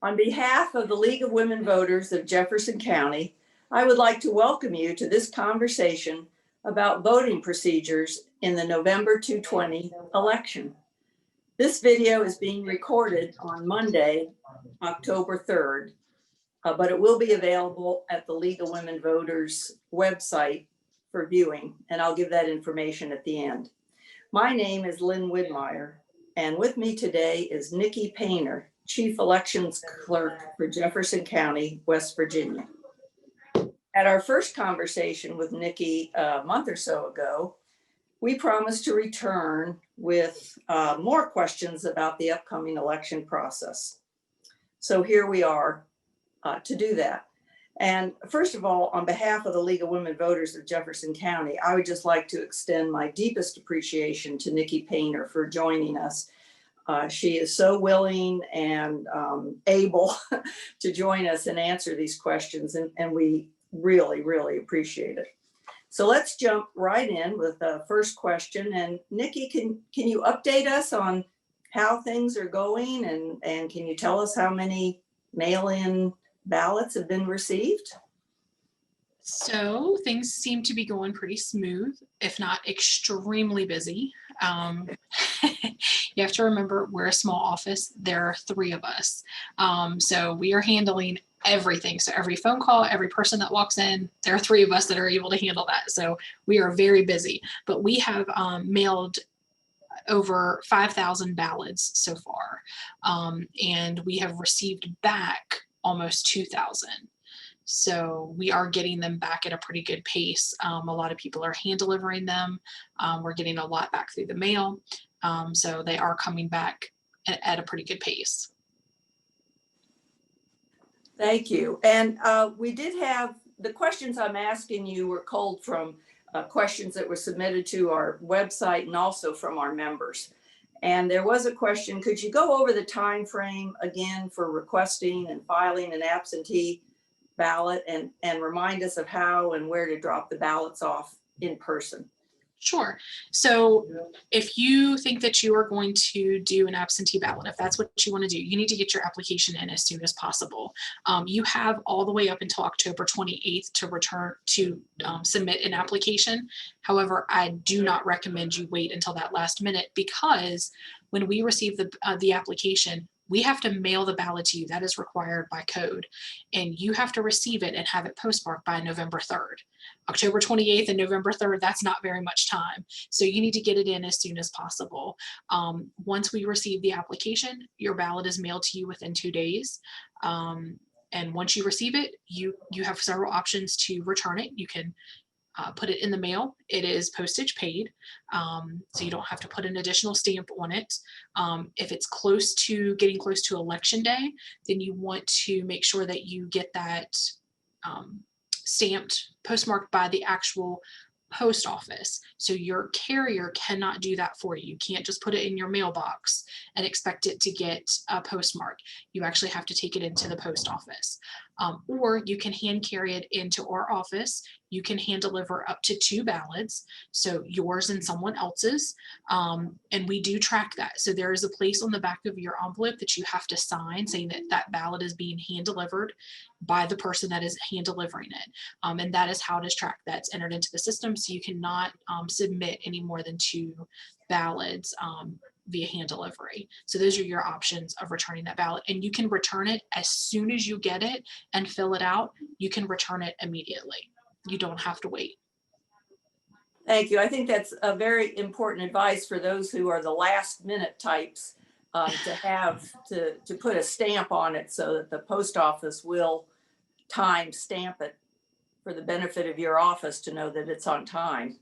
On behalf of the League of Women Voters of Jefferson County, I would like to welcome you to this conversation about voting procedures in the November 2020 election. This video is being recorded on Monday, October 3rd, but it will be available at the League of Women Voters website for viewing, and I'll give that information at the end. My name is Lyn Widmyer, and with me today is Nikki Painter, Chief Elections Clerk for Jefferson County, West Virginia. At our first conversation with Nikki a month or so ago, we promised to return with more questions about the upcoming election process. So here we are to do that. And first of all, on behalf of the League of Women Voters of Jefferson County, I would just like to extend my deepest appreciation to Nikki Painter for joining us. She is so willing and able to join us and answer these questions, and we really, really appreciate it. So let's jump right in with the first question. And Nikki, can you update us on how things are going, and can you tell us how many mail-in ballots have been received? So things seem to be going pretty smooth, if not extremely busy. You have to remember, we're a small office. There are 3 of us. So we are handling everything. So every phone call, every person that walks in, there are 3 of us that are able to handle that. So we are very busy, but we have mailed over 5,000 ballots so far. And we have received back almost 2,000. So we are getting them back at a pretty good pace. A lot of people are hand delivering them. We're getting a lot back through the mail. So they are coming back at a pretty good pace. Thank you. And we did have, the questions I'm asking you were culled from questions that were submitted to our website and also from our members. And there was a question, could you go over the time frame again for requesting and filing an absentee ballot, and remind us of how and where to drop the ballots off in person? Sure. So if you think that you are going to do an absentee ballot, if that's what you want to do, you need to get your application in as soon as possible. You have all the way up until October 28th to submit an application. However, I do not recommend you wait until that last minute, because when we receive the application, we have to mail the ballot to you. That is required by code. And you have to receive it and have it postmarked by November 3rd. October 28th and November 3rd, that's not very much time. So you need to get it in as soon as possible. Once we receive the application, your ballot is mailed to you within 2 days. And once you receive it, you have several options to return it. You can put it in the mail. It is postage paid, so you don't have to put an additional stamp on it. If it's getting close to election day, then you want to make sure that you get that stamped, postmarked by the actual post office. So your carrier cannot do that for you. You can't just put it in your mailbox and expect it to get a postmark. You actually have to take it into the post office. Or you can hand carry it into our office. You can hand deliver up to 2 ballots, so yours and someone else's, and we do track that. So there is a place on the back of your envelope that you have to sign saying that that ballot is being hand delivered by the person that is hand delivering it, and that is how it is tracked. That's entered into the system, so you cannot submit any more than 2 ballots via hand delivery. So those are your options of returning that ballot, and you can return it as soon as you get it and fill it out. You can return it immediately. You don't have to wait. Thank you. I think that's a very important advice for those who are the last minute types, to have to put a stamp on it so that the post office will time stamp it for the benefit of your office to know that it's on time.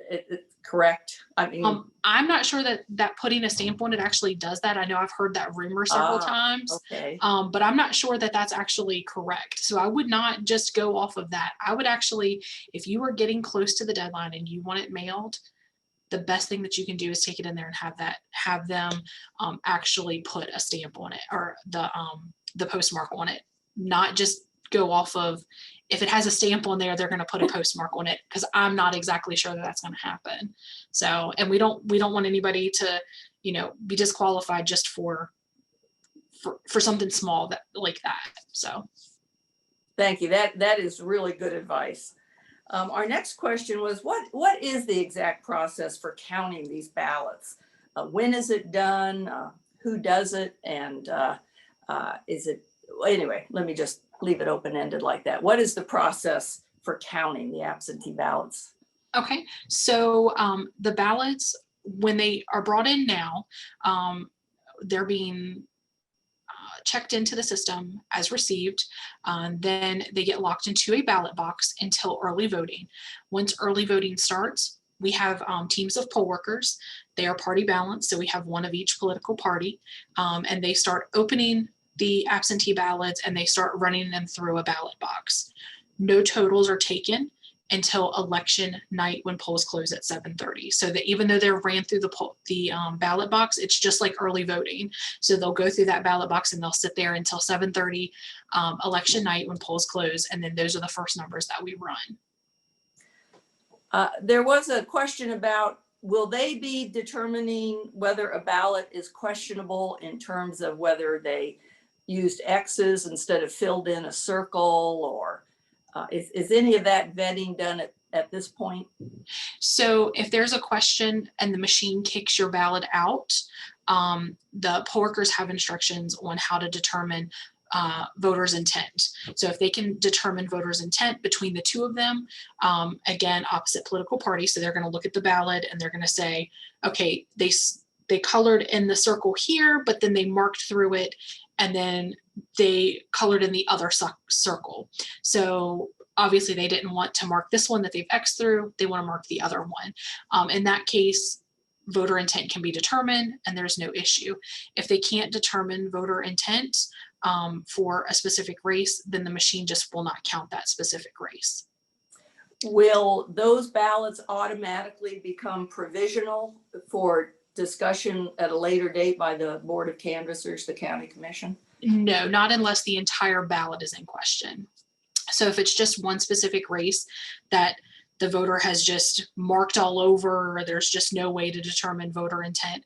It's correct? I mean, I'm not sure that putting a stamp on it actually does that. I know I've heard that rumor several times, okay. But I'm not sure that that's actually correct. So I would not just go off of that. I would actually, if you are getting close to the deadline and you want it mailed, the best thing that you can do is take it in there and have them actually put a stamp on it, or the postmark on it, not just go off of, if it has a stamp on there, they're going to put a postmark on it, because I'm not exactly sure that that's going to happen. So, and we don't want anybody to, be disqualified just for for something small like that. So. Thank you. That is really good advice. Our next question was, what is the exact process for counting these ballots? When is it done? Who does it? And is it, anyway, let me just leave it open-ended like that. What is the process for counting the absentee ballots? Okay, so the ballots, when they are brought in now, they're being checked into the system as received. Then they get locked into a ballot box until early voting. Once early voting starts, we have teams of poll workers. They are party balanced, so we have one of each political party, and they start opening the absentee ballots and they start running them through a ballot box. No totals are taken until election night when polls close at 7:30. So that even though they're ran through the ballot box, it's just like early voting. So they'll go through that ballot box and they'll sit there until 7:30 election night when polls close. And then those are the first numbers that we run. There was a question about, will they be determining whether a ballot is questionable in terms of whether they used X's instead of filled in a circle, or is any of that vetting done at this point? So if there's a question and the machine kicks your ballot out, the poll workers have instructions on how to determine voters' intent. So if they can determine voters' intent between the two of them, again, opposite political parties, so they're going to look at the ballot and they're going to say, okay, they colored in the circle here, but then they marked through it, and then they colored in the other circle. So obviously they didn't want to mark this one that they've X'd through, they want to mark the other one. In that case, voter intent can be determined and there's no issue. If they can't determine voter intent for a specific race, then the machine just will not count that specific race. Will those ballots automatically become provisional for discussion at a later date by the Board of Canvassers, the County Commission? No, not unless the entire ballot is in question. So if it's just one specific race that the voter has just marked all over, or there's just no way to determine voter intent,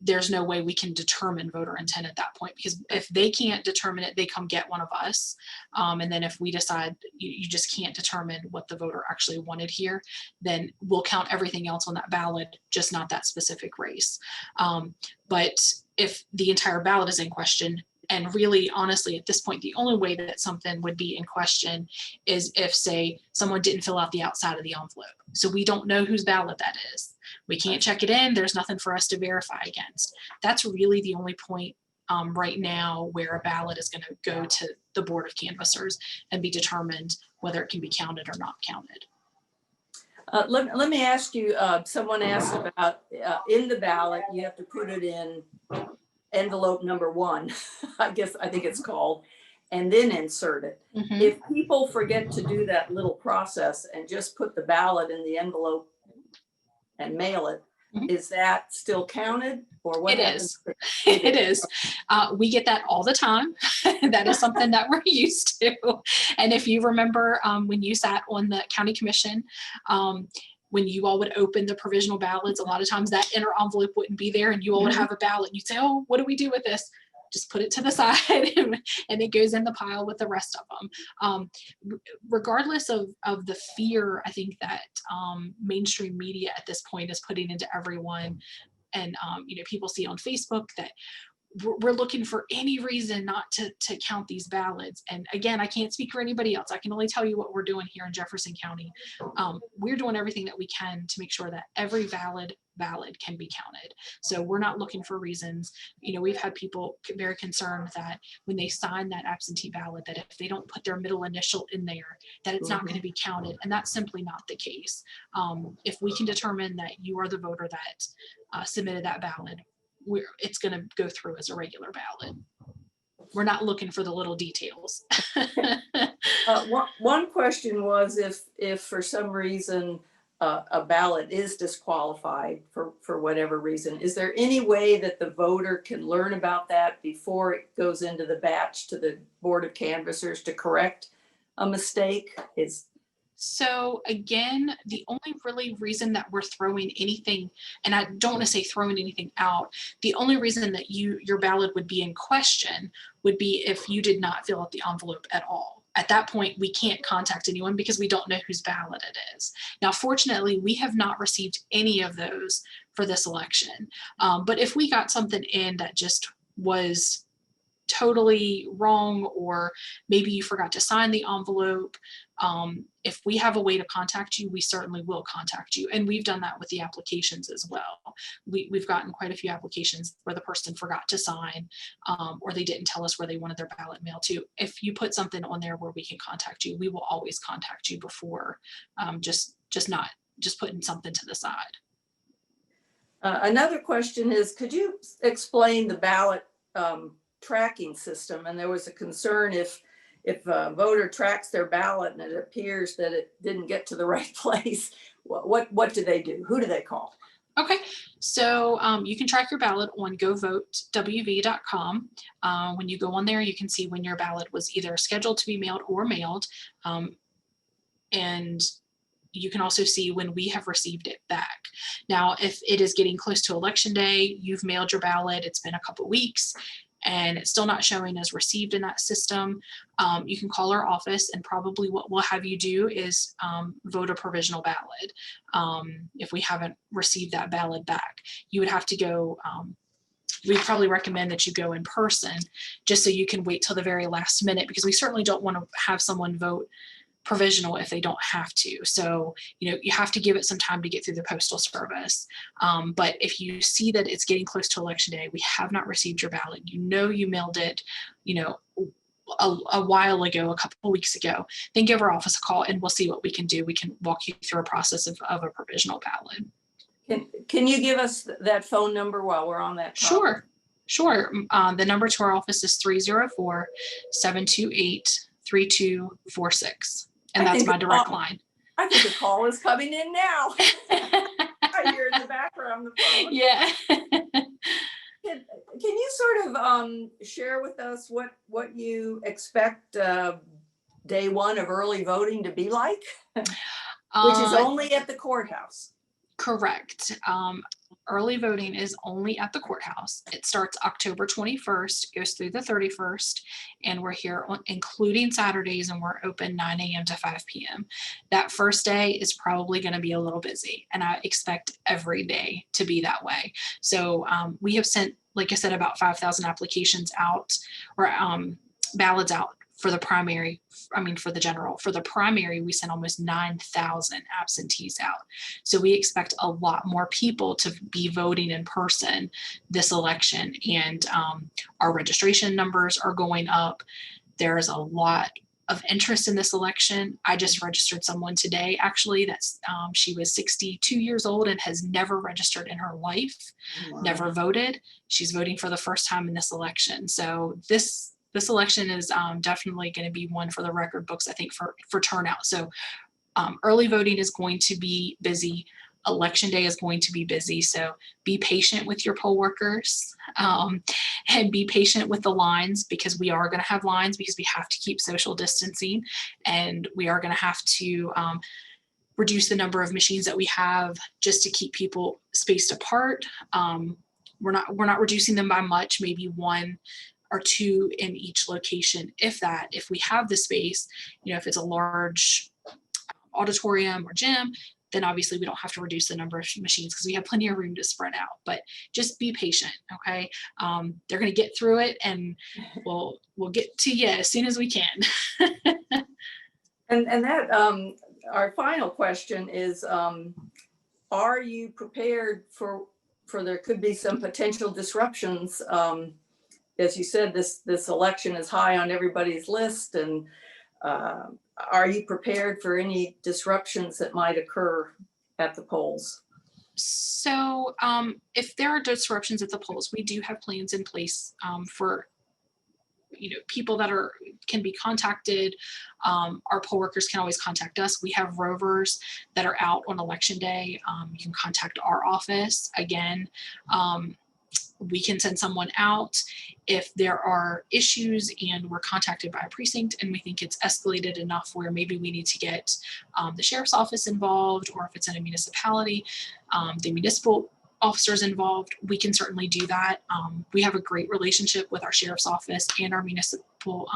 there's no way we can determine voter intent at that point, because if they can't determine it, they come get one of us. And then if we decide you just can't determine what the voter actually wanted here, then we'll count everything else on that ballot, just not that specific race. But if the entire ballot is in question, and really, honestly, at this point, the only way that something would be in question is if, say, someone didn't fill out the outside of the envelope. So we don't know whose ballot that is. We can't check it in. There's nothing for us to verify against. That's really the only point right now where a ballot is going to go to the Board of Canvassers and be determined whether it can be counted or not counted. Let me ask you, someone asked about in the ballot, you have to put it in envelope number 1, I think it's called, and then insert it. Mm-hmm. If people forget to do that little process and just put the ballot in the envelope and mail it, Mm-hmm. Is that still counted, or what? It is. It is. We get that all the time. That is something that we're used to. And if you remember when you sat on the county commission, when you all would open the provisional ballots, a lot of times that inner envelope wouldn't be there and you all would have a ballot. And you'd say, oh, what do we do with this? Just put it to the side and it goes in the pile with the rest of them. Regardless of the fear, I think that mainstream media at this point is putting into everyone. And people see on Facebook that we're looking for any reason not to count these ballots. And again, I can't speak for anybody else. I can only tell you what we're doing here in Jefferson County. We're doing everything that we can to make sure that every valid ballot can be counted. So we're not looking for reasons. We've had people very concerned that when they sign that absentee ballot, that if they don't put their middle initial in there, that it's not going to be counted. And that's simply not the case. If we can determine that you are the voter that submitted that ballot, it's going to go through as a regular ballot. We're not looking for the little details. One question was if for some reason a ballot is disqualified for whatever reason, is there any way that the voter can learn about that before it goes into the batch to the Board of Canvassers to correct a mistake? So again, the only really reason that we're throwing anything, and I don't want to say throwing anything out, the only reason that your ballot would be in question would be if you did not fill out the envelope at all. At that point, we can't contact anyone because we don't know whose ballot it is. Now, fortunately, we have not received any of those for this election. But if we got something in that just was totally wrong, or maybe you forgot to sign the envelope, if we have a way to contact you, we certainly will contact you. And we've done that with the applications as well. We've gotten quite a few applications where the person forgot to sign, or they didn't tell us where they wanted their ballot mailed to. If you put something on there where we can contact you, we will always contact you before just putting something to the side. Another question is, could you explain the ballot tracking system? And there was a concern if a voter tracks their ballot and it appears that it didn't get to the right place, what do they do? Who do they call? Okay, so you can track your ballot on govotewv.com. When you go on there, you can see when your ballot was either scheduled to be mailed or mailed. And you can also see when we have received it back. Now, if it is getting close to election day, you've mailed your ballot, it's been a couple weeks, and it's still not showing as received in that system, you can call our office, and probably what we'll have you do is vote a provisional ballot. If we haven't received that ballot back, you would have to go, we'd probably recommend that you go in person, just so you can wait till the very last minute, because we certainly don't want to have someone vote provisional if they don't have to. So, you have to give it some time to get through the postal service. But if you see that it's getting close to election day, we have not received your ballot, you mailed it, a while ago, a couple of weeks ago, then give our office a call and we'll see what we can do. We can walk you through a process of a provisional ballot. Can you give us that phone number while we're on that topic? Sure. The number to our office is 304-728-3246. And that's my direct line. I think a call is coming in now. I hear in the background the phone. Yeah. Can you sort of share with us what you expect day one of early voting to be like, which is only at the courthouse? Correct. Early voting is only at the courthouse. It starts October 21st, goes through the 31st, and we're here including Saturdays, and we're open 9 a.m. to 5 p.m. That first day is probably going to be a little busy, and I expect every day to be that way. So we have sent, like I said, about 5,000 applications out, or ballots out for the primary. For the general. For the primary, we sent almost 9,000 absentees out. So we expect a lot more people to be voting in person this election, and our registration numbers are going up. There's a lot of interest in this election. I just registered someone today, actually, that's she was 62 years old and has never registered in her life, never voted. She's voting for the first time in this election. So this election is definitely going to be one for the record books, I think, for turnout. So early voting is going to be busy. Election day is going to be busy. So be patient with your poll workers, and be patient with the lines, because we are going to have lines, because we have to keep social distancing, and we are going to have to reduce the number of machines that we have just to keep people spaced apart. We're not reducing them by much, maybe 1 or 2 in each location, if that. If we have the space, if it's a large auditorium or gym, then obviously we don't have to reduce the number of machines, because we have plenty of room to spread out. But just be patient, okay? They're going to get through it, and we'll get to you as soon as we can. And that our final question is, are you prepared for there could be some potential disruptions? As you said, this election is high on everybody's list, and are you prepared for any disruptions that might occur at the polls? So if there are disruptions at the polls, we do have plans in place for people that can be contacted. Our poll workers can always contact us. We have rovers that are out on election day. You can contact our office. Again, we can send someone out. If there are issues and we're contacted by a precinct and we think it's escalated enough where maybe we need to get the sheriff's office involved, or if it's in a municipality, the municipal officers involved, we can certainly do that. We have a great relationship with our sheriff's office and our municipal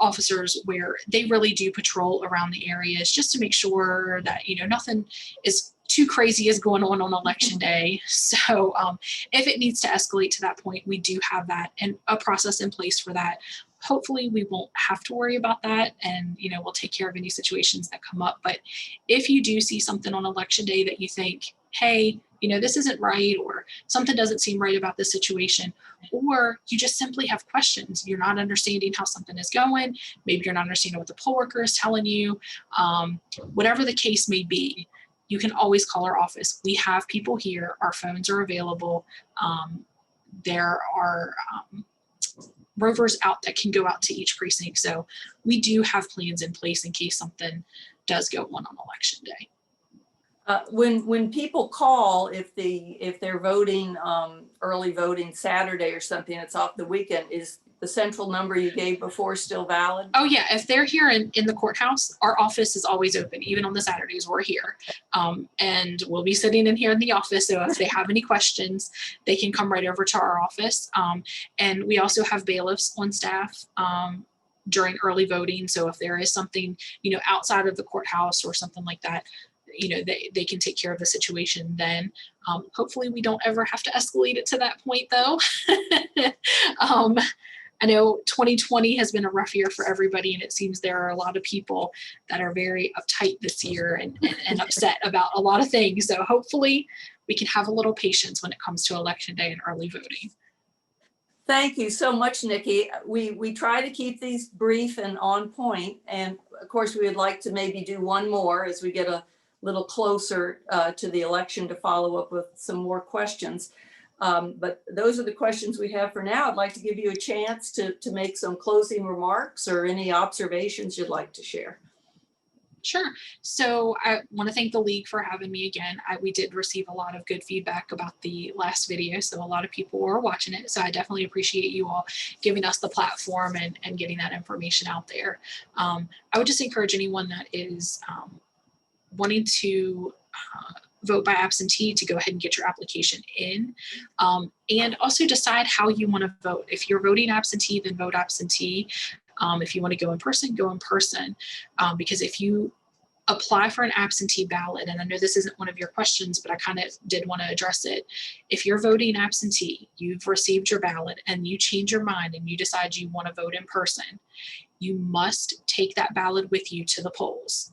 officers, where they really do patrol around the areas just to make sure that, you know, nothing is too crazy is going on election day. So if it needs to escalate to that point, we do have that and a process in place for that. Hopefully we won't have to worry about that, and, you know, we'll take care of any situations that come up. But if you do see something on election day that you think, hey, you know, this isn't right, or something doesn't seem right about this situation, or you just simply have questions, you're not understanding how something is going, maybe you're not understanding what the poll worker is telling you, whatever the case may be, you can always call our office. We have people here, our phones are available. There are rovers out that can go out to each precinct. So we do have plans in place in case something does go on election day. When people call, if they're voting early voting Saturday or something, it's off the weekend, is the central number you gave before still valid? Oh yeah, if they're here in the courthouse, our office is always open. Even on the Saturdays, we're here, and we'll be sitting in here in the office. So if they have any questions, they can come right over to our office. And we also have bailiffs on staff during early voting. So if there is something, you know, outside of the courthouse or something like that, you know, they can take care of the situation then. Hopefully we don't ever have to escalate it to that point though. I know 2020 has been a rough year for everybody, and it seems there are a lot of people that are very uptight this year and upset about a lot of things. So hopefully we can have a little patience when it comes to election day and early voting. Thank you so much, Nikki. We try to keep these brief and on point, and of course we would like to maybe do one more as we get a little closer to the election to follow up with some more questions. But those are the questions we have for now. I'd like to give you a chance to make some closing remarks or any observations you'd like to share. Sure. So I want to thank the league for having me again. We did receive a lot of good feedback about the last video, so a lot of people were watching it. So I definitely appreciate you all giving us the platform and getting that information out there. I would just encourage anyone that is wanting to vote by absentee to go ahead and get your application in, and also decide how you want to vote. If you're voting absentee, then vote absentee. If you want to go in person, go in person. Because if you apply for an absentee ballot, and I know this isn't one of your questions, but I kind of did want to address it. If you're voting absentee, you've received your ballot and you change your mind and you decide you want to vote in person, you must take that ballot with you to the polls.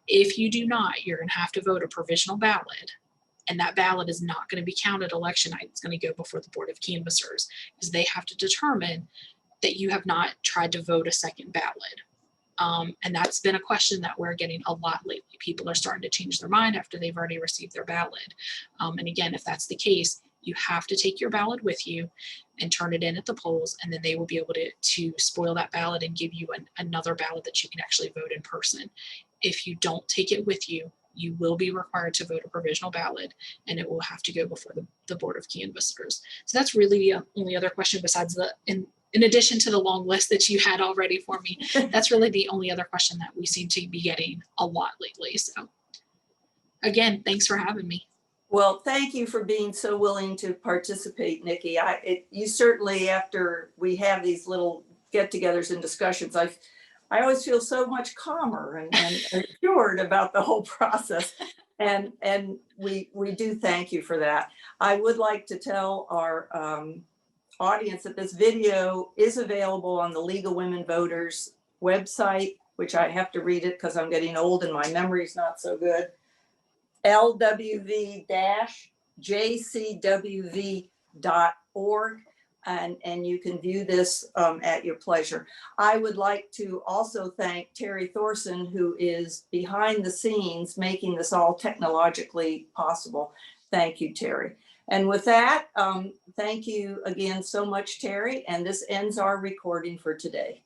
If you do not, you're going to have to vote a provisional ballot, and that ballot is not going to be counted election night. It's going to go before the Board of Canvassers, because they have to determine that you have not tried to vote a second ballot. And that's been a question that we're getting a lot lately. People are starting to change their mind after they've already received their ballot. And again, if that's the case, you have to take your ballot with you and turn it in at the polls, and then they will be able to spoil that ballot and give you another ballot that you can actually vote in person. If you don't take it with you, you will be required to vote a provisional ballot, and it will have to go before the Board of Canvassers. So that's really the only other question besides in addition to the long list that you had already for me. That's really the only other question that we seem to be getting a lot lately. So again, thanks for having me. Well, thank you for being so willing to participate, Nikki. You certainly, after we have these little get-togethers and discussions, I always feel so much calmer and assured about the whole process. And we do thank you for that. I would like to tell our audience that this video is available on the League of Women Voters website, which I have to read it because I'm getting old and my memory's not so good. lwv-jcwv.org. And you can view this at your pleasure. I would like to also thank Terry Thorson, who is behind the scenes making this all technologically possible. Thank you, Terry. And with that, thank you again so much, Terry. And this ends our recording for today.